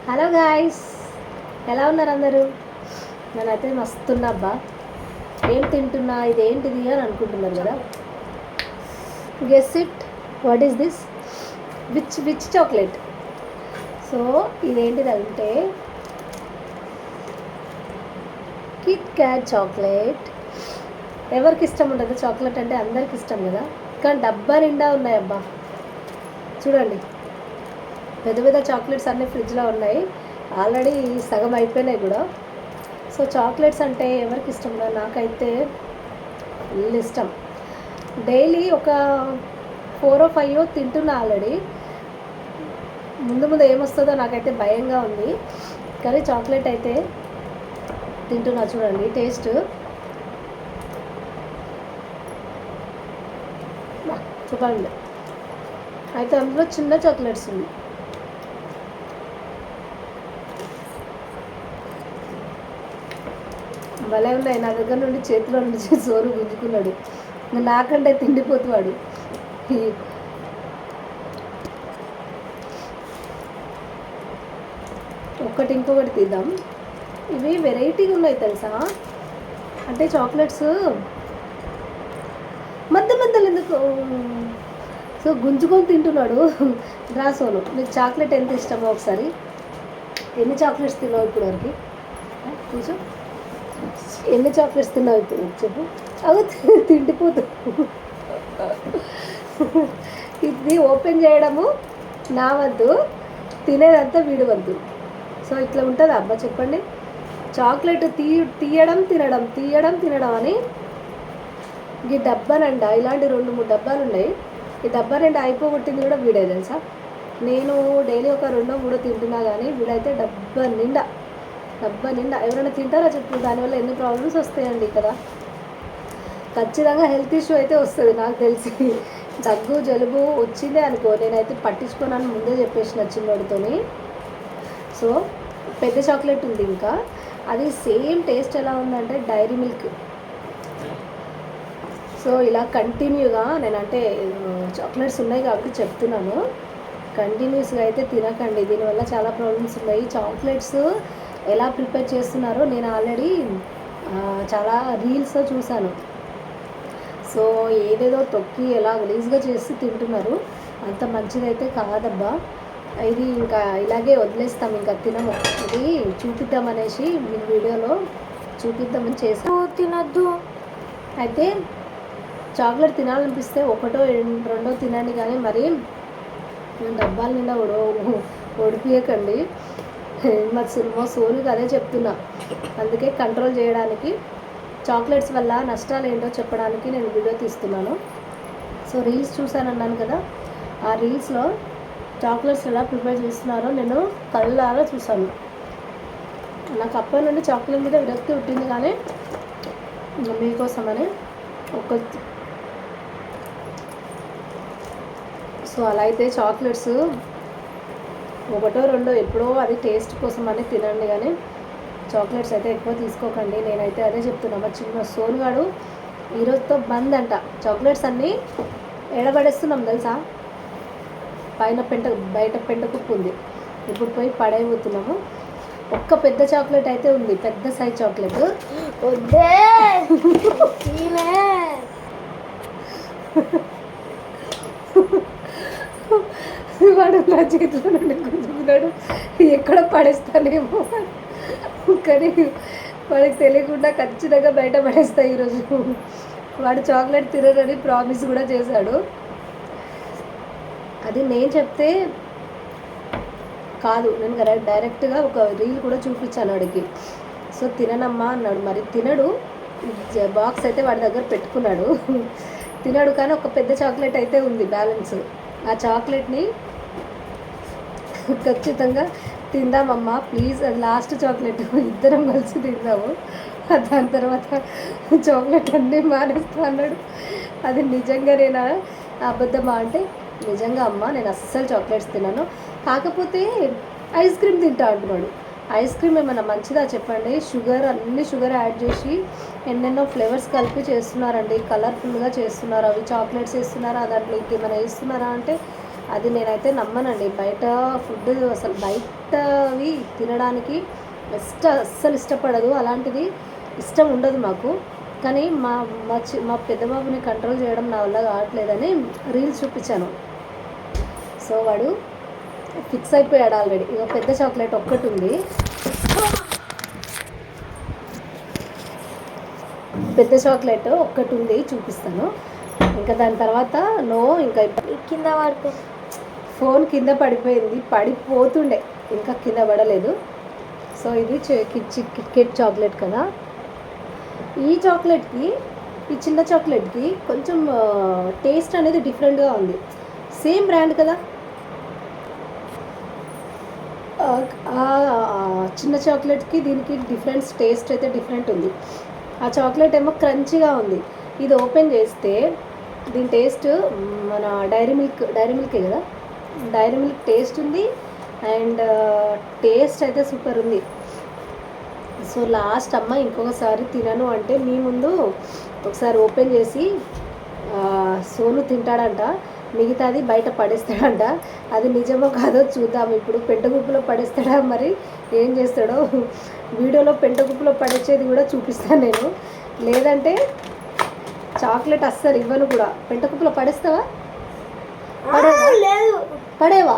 Hello guys, ఎలా ఉన్నారు అందరూ? నేనైతే మస్తున్నా అబ్బా. ఏం తింటున్నా, ఇదేంటిది అని అనుకుంటున్నారు కదా. Guess it, what is this? Which chocolate? So ఇదేంటిది అంటే కిట్ క్యాట్ చాక్లెట్. ఎవరికి ఇష్టం ఉండదు చాక్లెట్ అంటే? అందరికి ఇష్టం కదా. కానీ డబ్బా నిండా ఉన్నాయి అబ్బా. చూడండి, పెద్ద పెద్ద చాక్లెట్స్ అన్నీ ఫ్రిడ్జ్లో ఉన్నాయి. ఆల్రెడీ సగం అయిపోయినాయి కూడా. సో చాక్లెట్స్ అంటే ఎవరికి ఇష్టం ఉండదు? నాకైతే ఫుల్ ఇష్టం. డైలీ ఒక 4 or 5 తింటున్నా ఆల్రెడీ. ముందు ముందు ఏమొస్తుందో నాకైతే భయంగా ఉంది. కానీ చాక్లెట్ అయితే తింటున్నా. చూడండి టేస్ట్, చూడండి. అయితే అందులో చిన్న చాక్లెట్స్ ఉంది. భలే ఉన్నాయి. నా దగ్గర నుండి చేతిలో నుండి సోరు గుంజుకున్నాడు. నాకంటే తిండిపోతున్నాడు. ఒక్కటి ఇంకొకటి తీద్దాం. ఇవి వెరైటీగా ఉన్నాయి తెలుసా. అంటే చాక్లెట్స్ మధ్యలో ఎందుకు సో గుంజుకొని తింటున్నాడు. రా సోను, నీకు చాక్లెట్ ఎంత ఇష్టమో ఒకసారి. ఎన్ని చాక్లెట్స్ తిన్నావు ఇప్పుడు వరకు? చూసు, ఎన్ని చాక్లెట్స్ తిన్నావు ఇప్పుడు చెప్పు. అవి తిండిపోతు. ఇది ఓపెన్ చేయడము నా వద్దు, తినేదంతా వీడి వద్దు. సో ఇట్లా ఉంటుంది అబ్బా. చెప్పండి, చాక్లెట్ తీయడం తినడం అని. ఈ డబ్బానండ ఇలాంటి 2-3 డబ్బాలు ఉన్నాయి. ఈ డబ్బా నిండా అయిపోగొట్టింది కూడా వీడే తెలుసా. నేను డైలీ ఒక 2-3 తింటున్నా, కానీ వీడైతే డబ్బా నిండా. ఎవరైనా తింటారా చెప్పు? దానివల్ల ఎన్ని ప్రాబ్లమ్స్ వస్తాయండి కదా. ఖచ్చితంగా హెల్త్ ఇష్యూ అయితే వస్తుంది నాకు తెలిసి. దగ్గు జలుబు వచ్చిందే అనుకో, నేనైతే పట్టించుకోనని ముందే చెప్పేసిన చిన్నోడితోని. సో పెద్ద చాక్లెట్ ఉంది ఇంకా, అది సేమ్ టేస్ట్ ఎలా ఉందంటే డైరీ మిల్క్. సో ఇలా కంటిన్యూగా నేనంటే చాక్లెట్స్ ఉన్నాయి కాబట్టి చెప్తున్నాను. కంటిన్యూస్గా అయితే తినకండి, దీనివల్ల చాలా ప్రాబ్లమ్స్ ఉన్నాయి. చాక్లెట్స్ ఎలా ప్రిపేర్ చేస్తున్నారో నేను ఆల్రెడీ చాలా రీల్స్లో చూశాను. సో ఏదేదో తొక్కి ఎలా గలీజ్గా చేసి తింటున్నారు. అంత మంచిదైతే కాదబ్బా. ఇది ఇంకా ఇలాగే వదిలేస్తాం, ఇంకా తినము. ఇది చూపిద్దామనేసి మీ వీడియోలో చూపిద్దామని చేసి తినద్దు. అయితే చాక్లెట్ తినాలనిపిస్తే 1-2 తినండి, కానీ మరి డబ్బాల నిండా ఒడిపియకండి. మా సోనుకి అదే చెప్తున్నా. అందుకే కంట్రోల్ చేయడానికి, చాక్లెట్స్ వల్ల నష్టాలు ఏంటో చెప్పడానికి నేను వీడియో తీస్తున్నాను. సో రీల్స్ చూశానన్నాను కదా, ఆ రీల్స్లో చాక్లెట్స్ ఎలా ప్రిపేర్ చేస్తున్నారో నేను కళ్ళారా చూశాను. నాకు అప్పటి నుండి చాక్లెట్ మీద విరక్తి పుట్టింది, కానీ మీకోసమని ఒక. సో అలా అయితే చాక్లెట్స్ 1-2 ఎప్పుడో అది టేస్ట్ కోసం అని తినండి, కానీ చాక్లెట్స్ అయితే ఎక్కువ తీసుకోకండి. నేనైతే అదే చెప్తున్నా. మా చిన్న సోనుగాడు ఈరోజుతో బంద్ అంట. చాక్లెట్స్ అన్నీ ఎడబడేస్తున్నాం తెలుసా. బయట పెంట కుప్పు ఉంది, ఇప్పుడు పోయి పడైపోతున్నాము. ఒక్క పెద్ద చాక్లెట్ అయితే ఉంది, పెద్ద సైజ్ చాక్లెట్. వాడు నా చేతిలో నుండి గుంజుకున్నాడు. ఎక్కడ పడేస్తానేమో, కానీ వాడికి తెలియకుండా ఖచ్చితంగా బయట పడేస్తాయి ఈరోజు. వాడు చాక్లెట్ తినరని ప్రామిస్ కూడా చేశాడు. అది నేను చెప్తే కాదు, నేను డైరెక్ట్గా ఒక రీల్ కూడా చూపించాను వాడికి. సో తిననమ్మా అన్నాడు. మరి తినడు. బాక్స్ అయితే వాడి దగ్గర పెట్టుకున్నాడు, తినడు. కానీ ఒక పెద్ద చాక్లెట్ అయితే ఉంది బ్యాలెన్స్. ఆ చాక్లెట్ని ఖచ్చితంగా తిందామమ్మా ప్లీజ్, అది లాస్ట్ చాక్లెట్, ఇద్దరం కలిసి తిందాము. దాని తర్వాత చాక్లెట్ అన్నీ మానేస్తా అన్నాడు. అది నిజంగానేనా అబద్ధమా అంటే, నిజంగా అమ్మ నేను అస్సలు చాక్లెట్స్ తిన్నాను, కాకపోతే ఐస్ క్రీమ్ తింటా అంటున్నాడు. ఐస్ క్రీమ్ ఏమైనా మంచిదా చెప్పండి? అన్ని షుగర్ యాడ్ చేసి ఎన్నెన్నో ఫ్లేవర్స్ కలిపి చేస్తున్నారండి, కలర్ఫుల్గా చేస్తున్నారు. అవి చాక్లెట్స్ వేస్తున్నారా, దాంట్లో ఇంకేమైనా వేస్తున్నారా అంటే అది నేనైతే నమ్మనండి. బయట ఫుడ్ అసలు బయటవి తినడానికి అస్సలు ఇష్టపడదు. అలాంటిది ఇష్టం ఉండదు మాకు. కానీ మా పెద్ద బాబుని కంట్రోల్ చేయడం నా వల్ల కావట్లేదని రీల్స్ చూపించాను. సో వాడు ఫిక్స్ అయిపోయాడు ఆల్రెడీ. ఇక పెద్ద చాక్లెట్ ఒక్కటి ఉంది, పెద్ద చాక్లెట్ ఒక్కటి ఉంది, చూపిస్తాను. ఇంకా దాని తర్వాత ఇంకా కింద పడుకో. ఫోన్ కింద పడిపోయింది, పడిపోతుండే, ఇంకా కింద పడలేదు. సో ఇది కిట్కెట్ చాక్లెట్ కదా. ఈ చాక్లెట్కి, ఈ చిన్న చాక్లెట్కి కొంచెం టేస్ట్ అనేది డిఫరెంట్గా ఉంది. సేమ్ బ్రాండ్ కదా. చిన్న చాక్లెట్కి దీనికి టేస్ట్ అయితే డిఫరెంట్ ఉంది. ఆ చాక్లెట్ ఏమో క్రంచీగా ఉంది. ఇది ఓపెన్ చేస్తే దీని టేస్ట్ మన డైరీ మిల్కే కదా, డైరీ మిల్క్ టేస్ట్ ఉంది. అండ్ టేస్ట్ అయితే సూపర్ ఉంది. సో లాస్ట్ అమ్మ ఇంకొకసారి తినను అంటే మీ ముందు ఒకసారి ఓపెన్ చేసి సోను తింటాడంట, మిగతాది బయట పడేస్తాడంట. అది నిజమో కాదో చూద్దాం. ఇప్పుడు పెంటగుప్పులో పడేస్తాడా, మరి ఏం చేస్తాడో వీడియోలో పెంటగుప్పులో పడేసేది కూడా చూపిస్తాను నేను. లేదంటే చాక్లెట్ అస్సలు ఇవ్వను కూడా. పెంటకుప్పులో పడేస్తావా? లేదు, పడేవా?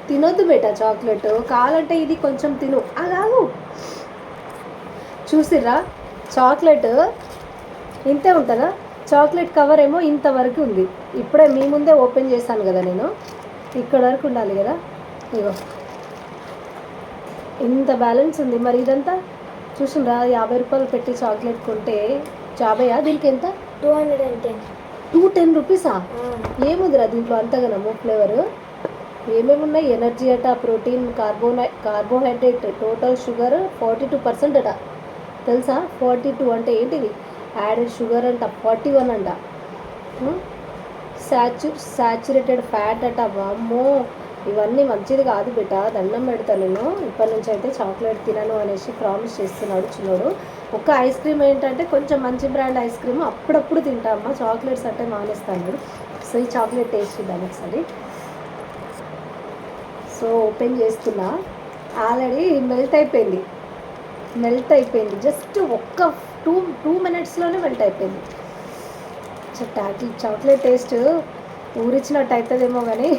తినొద్దు బేట చాక్లెట్. కావాలంటే ఇది కొంచెం తిను. అలాగూ చూసిర్రా, చాక్లెట్ ఇంతే ఉంటుందా? చాక్లెట్ కవర్ ఏమో ఇంతవరకు ఉంది. ఇప్పుడే మీ ముందే ఓపెన్ చేశాను కదా నేను. ఇక్కడ వరకు ఉండాలి కదా. ఇగో ఇంత బ్యాలెన్స్ ఉంది. మరి ఇదంతా చూసిండ్రా, 50 రూపాయలు పెట్టి చాక్లెట్ కొంటే 50. దీనికి ఎంత? 210 రూపీసా? ఏముందిరా దీంట్లో అంతగానో ఫ్లేవరు? ఏమేమి ఉన్నాయి? ఎనర్జీ అట, ప్రోటీన్, కార్బోహైడ్రేట్, టోటల్ షుగర్ 42% అట. తెలుసా? 42 అంటే ఏంటిది? యాడెడ్ షుగర్ అంట 41 అంట. సాచురేటెడ్ ఫ్యాట్ అట. వామ్మో, ఇవన్నీ మంచిది కాదు బిడ్డ, దండం పెడతా నేను. ఇప్పటి నుంచి అయితే చాక్లెట్ తినను అనేసి ప్రామిస్ చేస్తున్నాడు చిన్నోడు. ఒక ఐస్ క్రీమ్ ఏంటంటే కొంచెం మంచి బ్రాండ్ ఐస్ క్రీమ్ అప్పుడప్పుడు తింటామా, చాక్లెట్స్ అంటే మానేస్తాడు. సో ఈ చాక్లెట్ టేస్ట్ ఇద్దాం ఒకసారి. సో ఓపెన్ చేస్తున్నా. ఆల్రెడీ మెల్ట్ అయిపోయింది. జస్ట్ ఒక్క 2 మినిట్స్లోనే మెల్ట్ అయిపోయింది. చాక్లెట్ టేస్ట్ ఊరిచ్చినట్టు అవుతుందేమో కానీ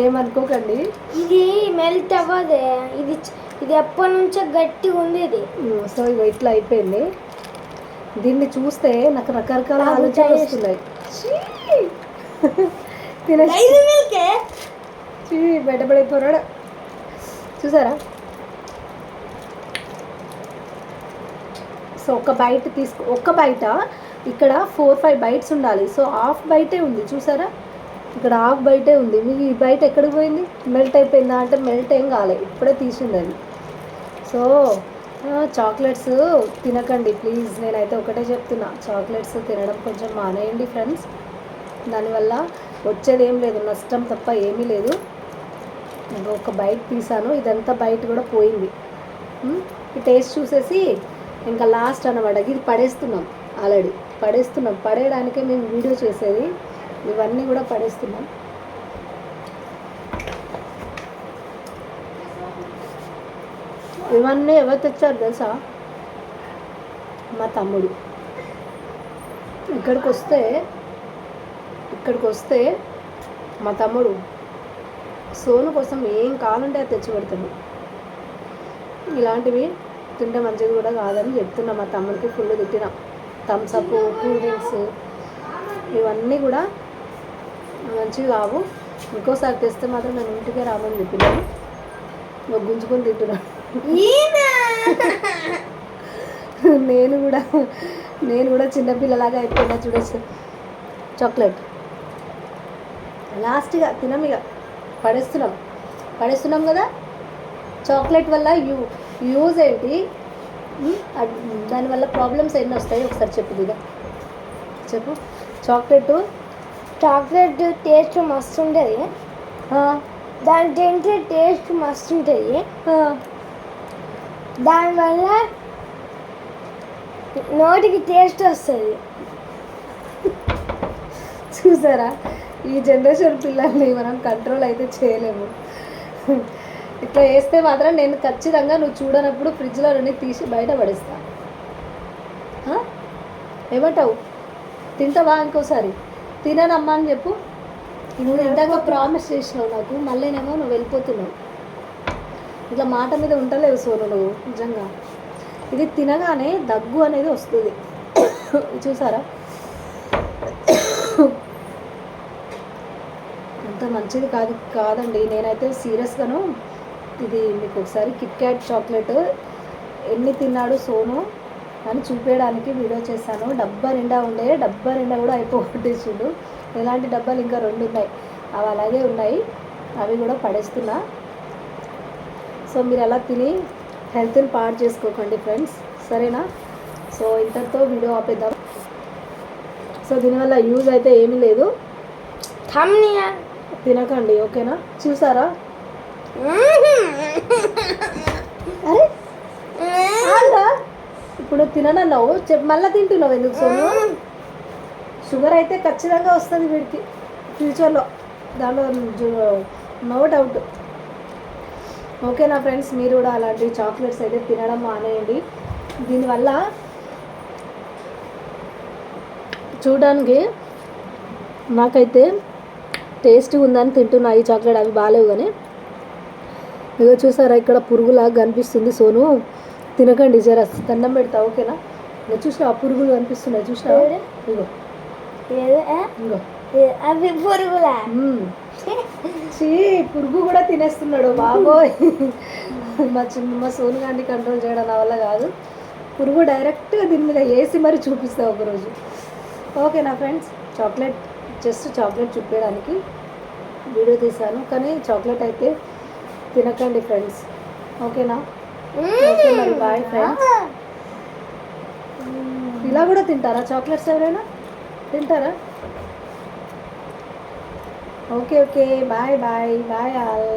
ఏమనుకోకండి. ఇది మెల్ట్ అవ్వదే, ఇది ఎప్పటి నుంచో గట్టిగా ఉంది ఇది. సో ఇగో ఇట్లా అయిపోయింది. దీన్ని చూస్తే నాకు రకరకాల ఆలోచనలు వస్తున్నాయి. బయటపడిపోరాడు. చూసారా? సో ఒక్క బయట ఇక్కడ 4-5 బైట్స్ ఉండాలి. సో హాఫ్ బైటే ఉంది. చూసారా? ఇక్కడ హాఫ్ బయటే ఉంది. మీకు ఈ బయట ఎక్కడికి పోయింది? మెల్ట్ అయిపోయిందా అంటే మెల్ట్ ఏం కాలే, ఇప్పుడే తీసింది అది. సో చాక్లెట్స్ తినకండి ప్లీజ్. నేనైతే ఒకటే చెప్తున్నా, చాక్లెట్స్ తినడం కొంచెం మానేయండి ఫ్రెండ్స్. దానివల్ల వచ్చేది ఏం లేదు, నష్టం తప్ప ఏమీ లేదు. ఒక బైట్ తీసాను, ఇదంతా బైట్ కూడా పోయింది. ఈ టేస్ట్ చూసేసి ఇంకా లాస్ట్ అన్నమాట. ఇది పడేస్తున్నాం, ఆల్రెడీ పడేస్తున్నాం. పడేయడానికే మేము వీడియో చేసేది. ఇవన్నీ కూడా పడేస్తున్నాం. ఇవన్నీ ఎవరు తెచ్చారు తెలుసా? మా తమ్ముడు. ఇక్కడికి వస్తే మా తమ్ముడు సోను కోసం ఏం కావాలంటే అది తెచ్చి పెడతాడు. ఇలాంటివి తింటే మంచిది కూడా కాదని చెప్తున్నా. మా తమ్ముడికి ఫుల్ తిట్టిన. థమ్స్అప్, కూల్ డ్రింక్స్ ఇవన్నీ కూడా మంచివి కావు. ఇంకోసారి తెస్తే మాత్రం నేను ఇంటికే రామని చెప్పినాను. గుంజుకొని తింటున్నాను. నేను కూడా చిన్నపిల్లలాగా అయిపోయినా చూడొచ్చు. చాక్లెట్ లాస్ట్గా తినమిగా పడేస్తున్నాం కదా. చాక్లెట్ వల్ల యూజ్ ఏంటి, దానివల్ల ప్రాబ్లమ్స్ ఎన్ని వస్తాయి ఒకసారి చెప్పు. చాక్లెట్ టేస్ట్ మస్తు ఉంటుంది. దాని తింటే టేస్ట్ మస్తు ఉంటుంది. దానివల్ల నోటికి టేస్ట్ వస్తుంది. చూసారా? ఈ జనరేషన్ పిల్లల్ని మనం కంట్రోల్ అయితే చేయలేము. ఇట్లా వేస్తే మాత్రం నేను ఖచ్చితంగా నువ్వు చూడనప్పుడు ఫ్రిడ్జ్లో నుండి తీసి బయట పడేస్తా. ఏమంటావు? తింటావా? ఇంకోసారి తిననమ్మా అని చెప్పు. నువ్వు ఇందాక ప్రామిస్ చేసినావు నాకు, మళ్ళీనేమో నువ్వు వెళ్ళిపోతున్నావు. ఇట్లా మాట మీద ఉండలేవు సోను నువ్వు నిజంగా. ఇది తినగానే దగ్గు అనేది వస్తుంది, చూసారా? అంత మంచిది కాదండి. నేనైతే సీరియస్గాను ఇది మీకు ఒకసారి కిట్ క్యాట్ చాక్లెట్ ఎన్ని తిన్నాడు సోను అని చూపించడానికి వీడియో చేశాను. డబ్బా నిండా ఉండే, డబ్బా నిండా కూడా అయిపోగొట్టేసిండు. ఇలాంటి డబ్బాలు ఇంకా 2 ఉన్నాయి, అవి అలాగే ఉన్నాయి, అవి కూడా పడేస్తున్నా. సో మీరు అలా తిని హెల్త్ని పాడు చేసుకోకండి ఫ్రెండ్స్, సరేనా? సో ఇంతటితో వీడియో ఆపేద్దాం. సో దీనివల్ల యూజ్ అయితే ఏమీ లేదు, తినకండి, ఓకేనా? చూసారా? అరే ఇప్పుడు తిననన్నావు, మళ్ళీ తింటున్నావు ఎందుకు సోను? షుగర్ అయితే ఖచ్చితంగా వస్తుంది వీడికి ఫ్యూచర్లో, దానిలో నో డౌట్. ఓకేనా ఫ్రెండ్స్? మీరు కూడా అలాంటి చాక్లెట్స్ అయితే తినడం మానేయండి. దీనివల్ల చూడడానికి నాకైతే టేస్ట్గా ఉందని తింటున్నా ఈ చాక్లెట్, అవి బాగాలేవు. కానీ ఇగో చూసారా, ఇక్కడ పురుగులాగా కనిపిస్తుంది సోను, తినకండి, జర దండం పెడతా, ఓకేనా? ఇక చూసినా ఆ పురుగులు కనిపిస్తున్నాయి, చూసినా? ఇగో ఇగో అవి పురుగులా? చీ, పురుగు కూడా తినేస్తున్నాడు బాబోయ్. మా సోను గారిని కంట్రోల్ చేయడం నా వల్ల కాదు. పురుగు డైరెక్ట్గా దీని మీద వేసి మరి చూపిస్తా ఒకరోజు, ఓకేనా ఫ్రెండ్స్? చాక్లెట్ జస్ట్ చాక్లెట్ చూపించడానికి వీడియో తీశాను, కానీ చాక్లెట్ అయితే తినకండి ఫ్రెండ్స్, ఓకేనా? ఓకే మరి, బాయ్ ఫ్రెండ్స్. ఇలా కూడా తింటారా చాక్లెట్స్? ఎవరైనా తింటారా? Okay okay, bye bye bye all.